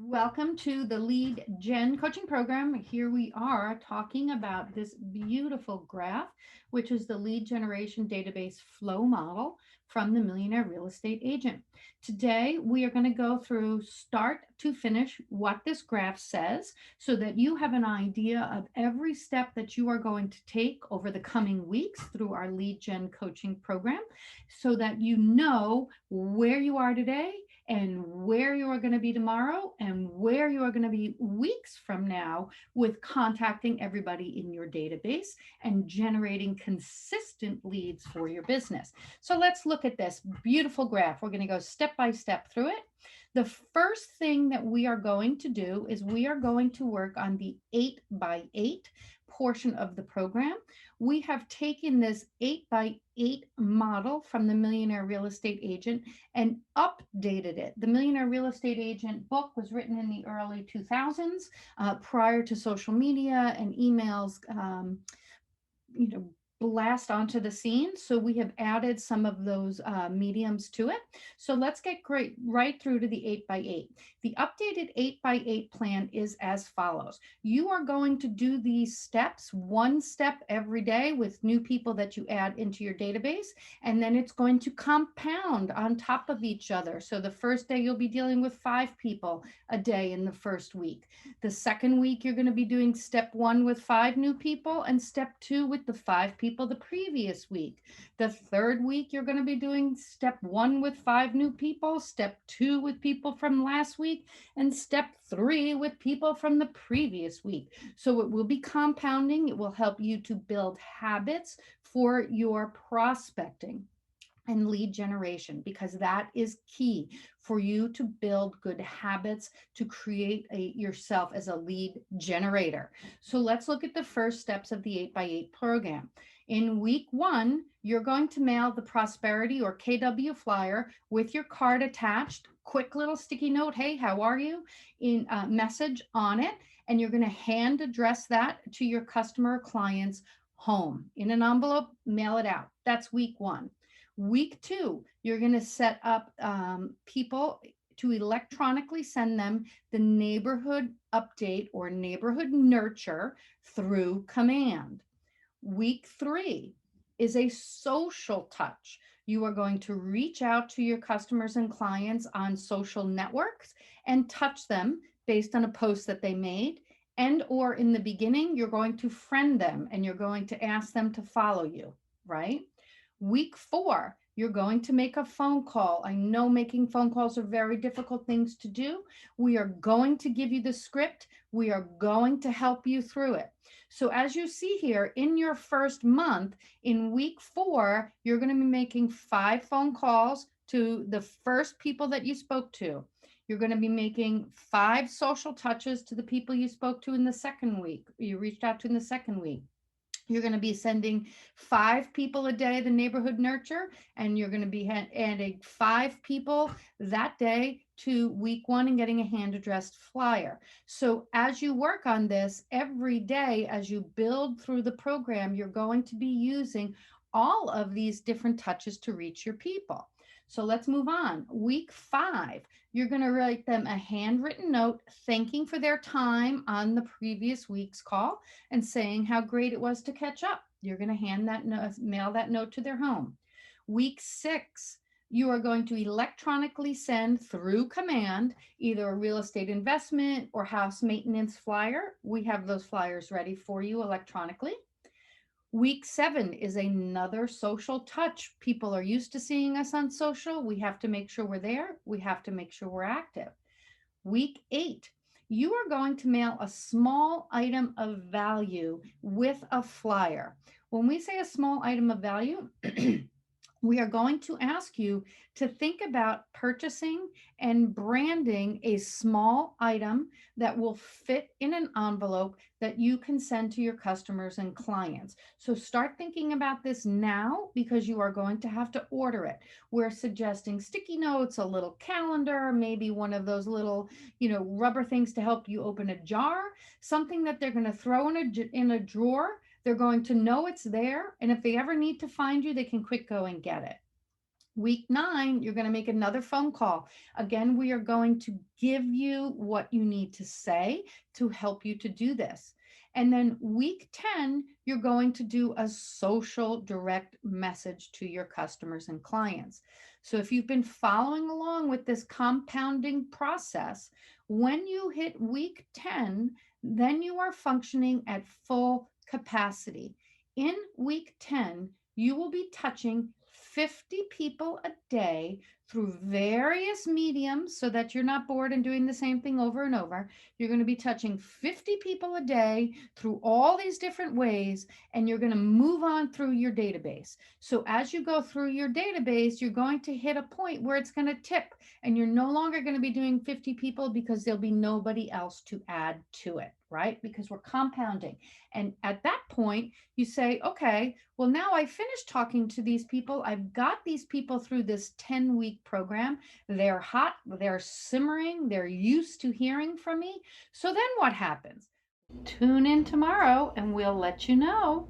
Welcome to the Lead Gen coaching program. Here we are talking about this beautiful graph, which is the lead generation database flow model from the Millionaire Real Estate Agent. Today, we are going to go through start to finish what this graph says so that you have an idea of every step that you are going to take over the coming weeks through our Lead Gen coaching program so that you know where you are today and where you are going to be tomorrow and where you are going to be weeks from now with contacting everybody in your database and generating consistent leads for your business. So let's look at this beautiful graph. We're going to go step by step through it. The first thing that we are going to do is we are going to work on the 8x8 portion of the program. We have taken this 8x8 model from the Millionaire Real Estate Agent and updated it. The Millionaire Real Estate Agent book was written in the early 2000s, prior to social media and emails, you know, blast onto the scene. So we have added some of those mediums to it. So let's get right through to the 8x8. The updated 8x8 plan is as follows. You are going to do these steps, one step every day with new people that you add into your database, and then it's going to compound on top of each other. So the first day you'll be dealing with 5 people a day in the first week. The second week, you're going to be doing step 1 with 5 new people and step 2 with the 5 people the previous week. The third week, you're going to be doing step 1 with 5 new people, step 2 with people from last week, and step 3 with people from the previous week. So it will be compounding. It will help you to build habits for your prospecting and lead generation, because that is key for you to build good habits to create yourself as a lead generator. So let's look at the first steps of the 8x8 program. In week 1, you're going to mail the Prosperity or KW flyer with your card attached, quick little sticky note, hey, how are you, in a message on it, and you're going to hand address that to your customer or client's home in an envelope, mail it out. That's week 1. Week 2, you're going to set up people to electronically send them the neighborhood update or neighborhood nurture through command. Week 3 is a social touch. You are going to reach out to your customers and clients on social networks and touch them based on a post that they made. And or in the beginning, you're going to friend them and you're going to ask them to follow you, right? Week 4, you're going to make a phone call. I know making phone calls are very difficult things to do. We are going to give you the script. We are going to help you through it. So as you see here, in your first month, in week 4, you're going to be making 5 phone calls to the first people that you spoke to. You're going to be making 5 social touches to the people you spoke to in the second week, you reached out to in the second week. You're going to be sending 5 people a day the neighborhood nurture, and you're going to be adding 5 people that day to week 1 and getting a hand addressed flyer. So as you work on this every day, as you build through the program, you're going to be using all of these different touches to reach your people. So let's move on. Week 5, you're going to write them a handwritten note thanking for their time on the previous week's call and saying how great it was to catch up. You're going to hand that note, mail that note to their home. Week 6, you are going to electronically send through command either a real estate investment or house maintenance flyer. We have those flyers ready for you electronically. Week 7 is another social touch. People are used to seeing us on social. We have to make sure we're there. We have to make sure we're active. Week 8, you are going to mail a small item of value with a flyer. When we say a small item of value, we are going to ask you to think about purchasing and branding a small item that will fit in an envelope that you can send to your customers and clients. So start thinking about this now, because you are going to have to order it. We're suggesting sticky notes, a little calendar, maybe one of those little, rubber things to help you open a jar, something that they're going to throw in a drawer. They're going to know it's there, and if they ever need to find you, they can quick go and get it. Week 9, you're going to make another phone call. Again, we are going to give you what you need to say to help you to do this. And then week 10, you're going to do a social direct message to your customers and clients. So if you've been following along with this compounding process, when you hit week 10, then you are functioning at full capacity. In week 10, you will be touching 50 people a day through various mediums so that you're not bored and doing the same thing over and over. You're going to be touching 50 people a day through all these different ways, and you're going to move on through your database. So as you go through your database, you're going to hit a point where it's going to tip, and you're no longer going to be doing 50 people because there'll be nobody else to add to it, right? Because we're compounding. And at that point, you say, okay, well, now I finished talking to these people. I've got these people through this 10-week program. They're hot, they're simmering, they're used to hearing from me. So then what happens? Tune in tomorrow and we'll let you know.